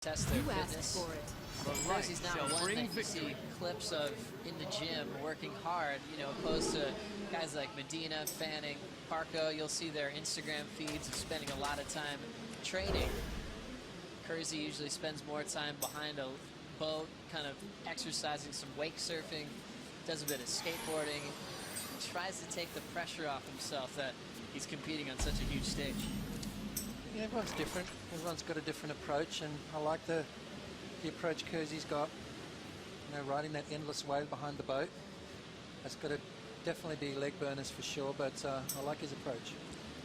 test their You fitness. asked for it. But Rosie's not one that you see clips of in the gym working hard, you know, opposed to guys like Medina, Fanning, Parco. You'll see their Instagram feeds of spending a lot of time training. Kersey usually spends more time behind a boat, kind of exercising some wake surfing, does a bit of skateboarding, tries to take the pressure off himself that he's competing on such a huge stage. Yeah, everyone's different. Everyone's got a different approach, and I like the approach Kersey's got. You know, riding that endless wave behind the boat. That's got to definitely be leg burners for sure, but I like his approach.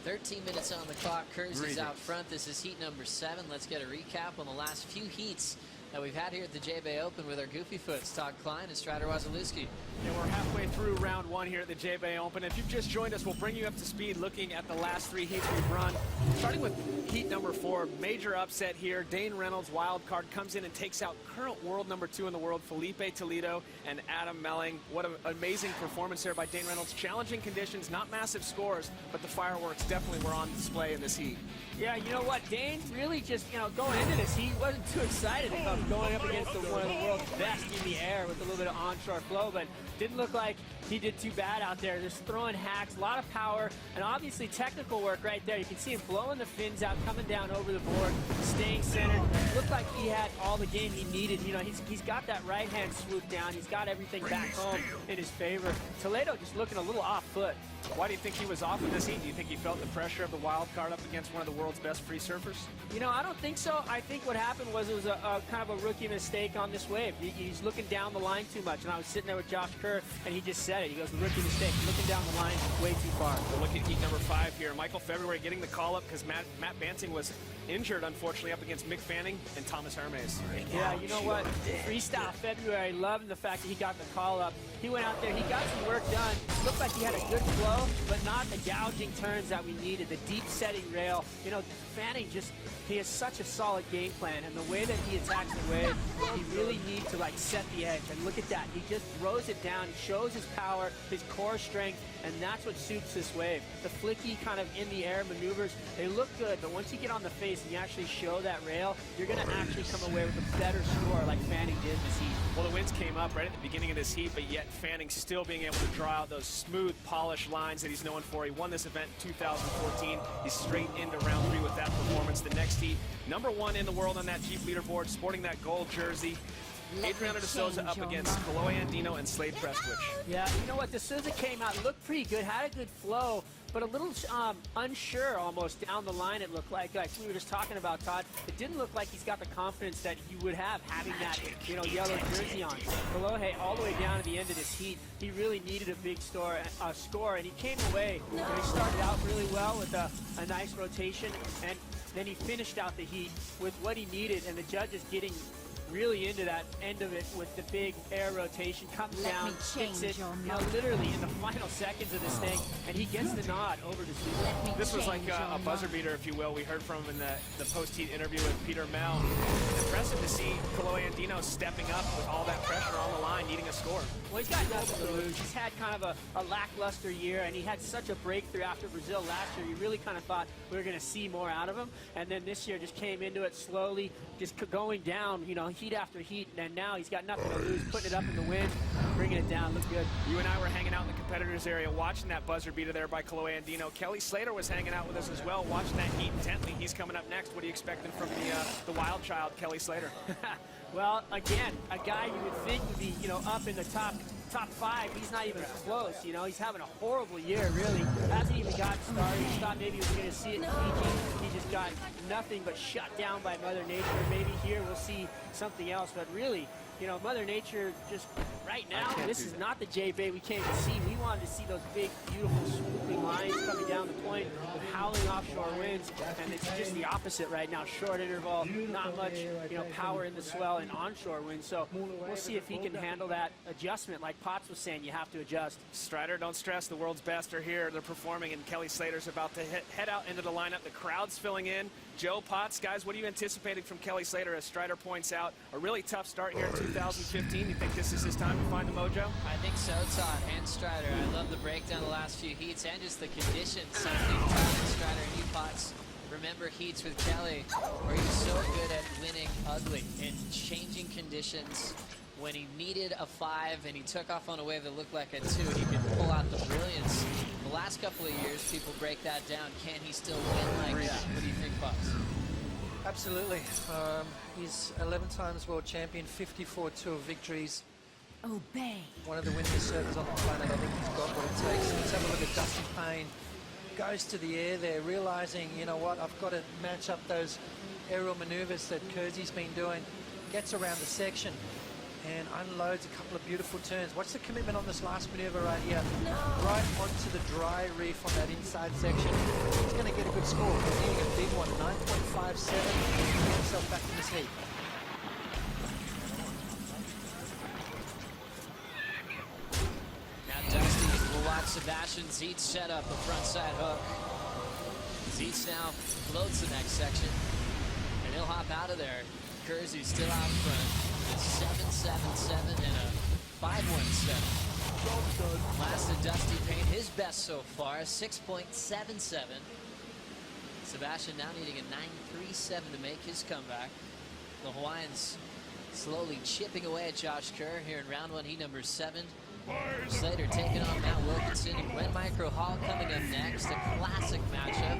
13 minutes on the clock. Kersey's out front. This is heat number 7. Let's get a recap on the last few heats that we've had here at the J-Bay Open with our goofy foots, Todd Klein and Strider Wasilewski. Yeah, we're halfway through round 1 here at the J-Bay Open. If you've just joined us, we'll bring you up to speed looking at the last 3 heats we've run. Starting with heat number 4, major upset here. Dane Reynolds, wild card, comes in and takes out current world number 2 in the world, Felipe Toledo and Adam Melling. What an amazing performance there by Dane Reynolds. Challenging conditions, not massive scores, but the fireworks definitely were on display in this heat. Yeah, you know what, Dane really just, going into this heat, wasn't too excited about going up against one of the world's best in the air with a little bit of onshore flow, but didn't look like he did too bad out there. Just throwing hacks, a lot of power, and obviously technical work right there. You can see him blowing the fins out, coming down over the board, staying centered. Looked like he had all the game he needed. You know, he's got that right hand swoop down. He's got everything back home in his favor. Toledo just looking a little off foot. Why do you think he was off in this heat? Do you think he felt the pressure of the wild card up against one of the world's best free surfers? You know, I don't think so. I think what happened was it was a kind of a rookie mistake on this wave. He's looking down the line too much, and I was sitting there with Josh Kerr, and he just said it. He goes, rookie mistake, looking down the line way too far. We'll look at heat number 5 here. Michael February getting the call up because Matt Bansing was injured, unfortunately, up against Mick Fanning and Thomas Hermes. Yeah, you know what? Freestyle February, loving the fact that he got the call up. He went out there, he got some work done. Looked like he had a good flow, but not the gouging turns that we needed, the deep setting rail. You know, Fanning just, he has such a solid game plan, and the way that he attacks the wave, he really needs to set the edge. And look at that, he just throws it down, he shows his power, his core strength, and that's what suits this wave. The flicky kind of in the air maneuvers, they look good, but once you get on the face and you actually show that rail, you're gonna actually come away with a better score like Fanning did this heat. Well, the winds came up right at the beginning of this heat, but yet Fanning still being able to draw out those smooth, polished lines that he's known for. He won this event in 2014. He's straight into round 3 with that performance. The next heat, number 1 in the world on that Jeep leaderboard, sporting that gold jersey. Adriano de Souza up against Chloe Andino and Slade Prestwich. Yeah, you know what? De Souza came out, looked pretty good, had a good flow, but a little unsure almost down the line, it looked like we were just talking about, Todd. It didn't look like he's got the confidence that he would have having that, yellow jersey on. Kolohe, all the way down to the end of this heat, he really needed a big score, and he came away. He started out really well with a nice rotation, and then he finished out the heat with what he needed, and the judges getting really into that end of it with the big air rotation, comes down, hits it, literally in the final seconds of this thing, and he gets the nod over to Souza. This was like a buzzer beater, if you will. We heard from him in the post-heat interview with Peter Mel. Impressive to see Chloe Andino stepping up with all that pressure on the line, needing a score. Well, he's got nothing to lose. He's had kind of a lackluster year, and he had such a breakthrough after Brazil last year. You really kind of thought we were going to see more out of him, and then this year just came into it slowly, just going down, heat after heat, and now he's got nothing to lose, putting it up in the wind, bringing it down, look good. You and I were hanging out in the competitors area watching that buzzer beater there by Chloe Andino. Kelly Slater was hanging out with us as well, watching that heat intently. He's coming up next. What are you expecting from the wild child, Kelly Slater? Well, again, a guy you would think would be, up in the top 5. He's not even close. He's having a horrible year, really. Hasn't even gotten started. He thought maybe he was going to see it in Fiji. He just got nothing but shut down by Mother Nature. Maybe here we'll see something else, but really, Mother Nature just right now, this is not the J-Bay we came to see. We wanted to see those big, beautiful, swooping lines coming down the point with howling offshore winds, and it's just the opposite right now. Short interval, not much, power in the swell and onshore winds. So we'll see if he can handle that adjustment. Like Potts was saying, you have to adjust. Strider, don't stress. The world's best are here. They're performing, and Kelly Slater's about to head out into the lineup. The crowd's filling in. Joe, Potts, guys, what are you anticipating from Kelly Slater? As Strider points out, a really tough start here in 2015. You think this is his time to find the mojo? I think so, Todd, and Strider. I love the breakdown the last few heats and just the conditions. So I think Todd and Strider and you, Potts, remember heats with Kelly where he was so good at winning ugly and changing conditions. When he needed a 5 and he took off on a wave that looked like a 2, he could pull out the brilliance. The last couple of years, people break that down. Can he still win like that? What do you think, Fox? Absolutely. He's 11 times world champion, 54 tour victories. Obey. One of the winningest surfers on the planet. I think he's got what it takes. Let's have a look at Dusty Payne. Goes to the air there, realizing, you know what, I've got to match up those aerial maneuvers that Kersey's been doing. Gets around the section and unloads a couple of beautiful turns. Watch the commitment on this last maneuver right here. No. Right onto the dry reef on that inside section. He's going to get a good score. He's needing a big one, 9.57. Get himself back in this heat. Now Dusty will watch Sebastian Zietz set up a frontside hook. Zietz now floats the next section, and he'll hop out of there. Kersey's still out front. 7.77 and a 5.17. Lasted Dusty Payne his best so far, 6.77. Sebastian now needing a 9.37 to make his comeback. The Hawaiians slowly chipping away at Josh Kerr here in round 1, heat number 7. Slater taking on Matt Wilkinson and Glenn Micro Hall coming up next. A classic matchup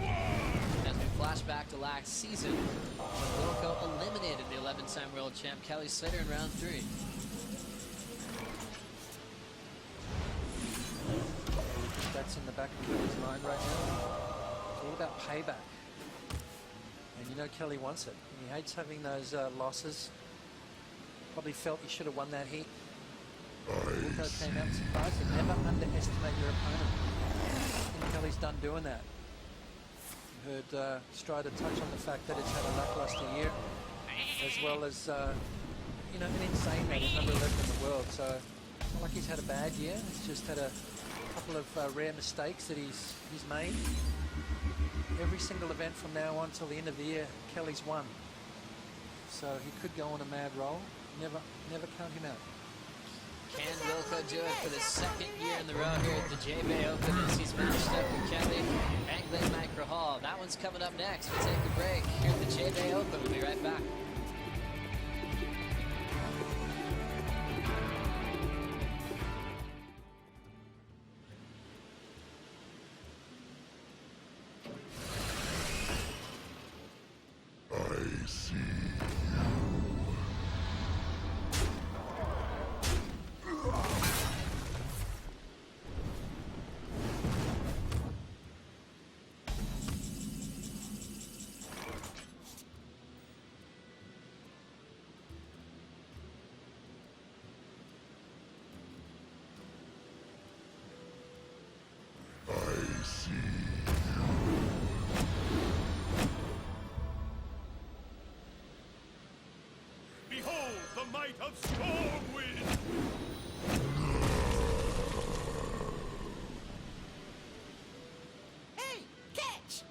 as we flash back to last season when Wilco eliminated the 11-time world champ Kelly Slater in round 3. That's in the back of Kelly's mind right now. It's all about payback. And you know Kelly wants it. He hates having those losses. Probably felt he should have won that heat. Wilco came out surprised, and never underestimate your opponent. I think Kelly's done doing that. You heard Strider touch on the fact that it's had a lackluster year, as well as you know, an insane rate. He's number 11 in the world, so it's not like he's had a bad year. He's just had a couple of rare mistakes that he's made. Every single event from now on till the end of the year, Kelly's won. So he could go on a mad roll. Never count him out. Can Wilco do it for the second year in the row here at the J-Bay Open as he's matched up with Kelly and Glenn Micro Hall? That one's coming up next. We'll take a break here at the J-Bay Open. We'll be right back. I see. Behold the might of Stormwind! Hey, catch!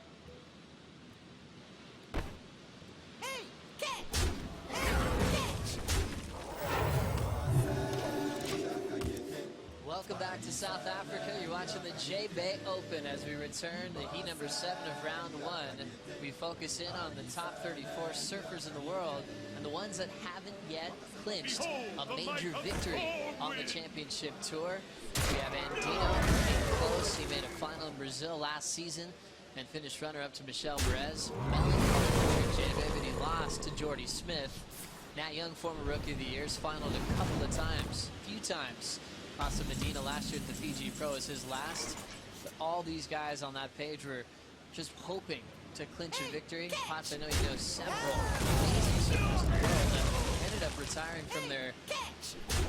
Hey, catch! Hey, catch! Welcome back to South Africa. You're watching the J-Bay Open as we return to heat number 7 of round 1. We focus in on the top 34 surfers in the world and the ones that haven't yet clinched a major victory on the championship tour. We have Andino came close. He made a final in Brazil last season and finished runner-up to Michel Perez. J-Bay, but he lost to Jordy Smith. Nat Young, former Rookie of the Year, has finaled a couple of times, few times. Costa Medina last year at the Fiji Pro is his last. But all these guys on that page were just hoping to clinch a victory. Potts, I know you know several amazing surfers in the world that ended up retiring from their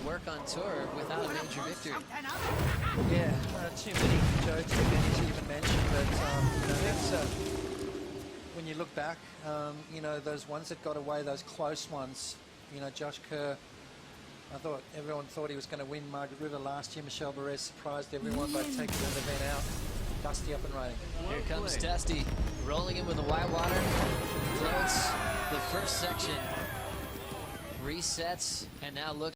work on tour without a major victory. Yeah, too many jokes for Benny to even mention, but you know, that's, when you look back, you know, those ones that got away, those close ones, you know, Josh Kerr, I thought everyone thought he was going to win Margaret River last year. Michel Perez surprised everyone by taking the event out. Dusty up and running. Here comes Dusty, rolling in with the white water. Floats the first section, resets, and now looks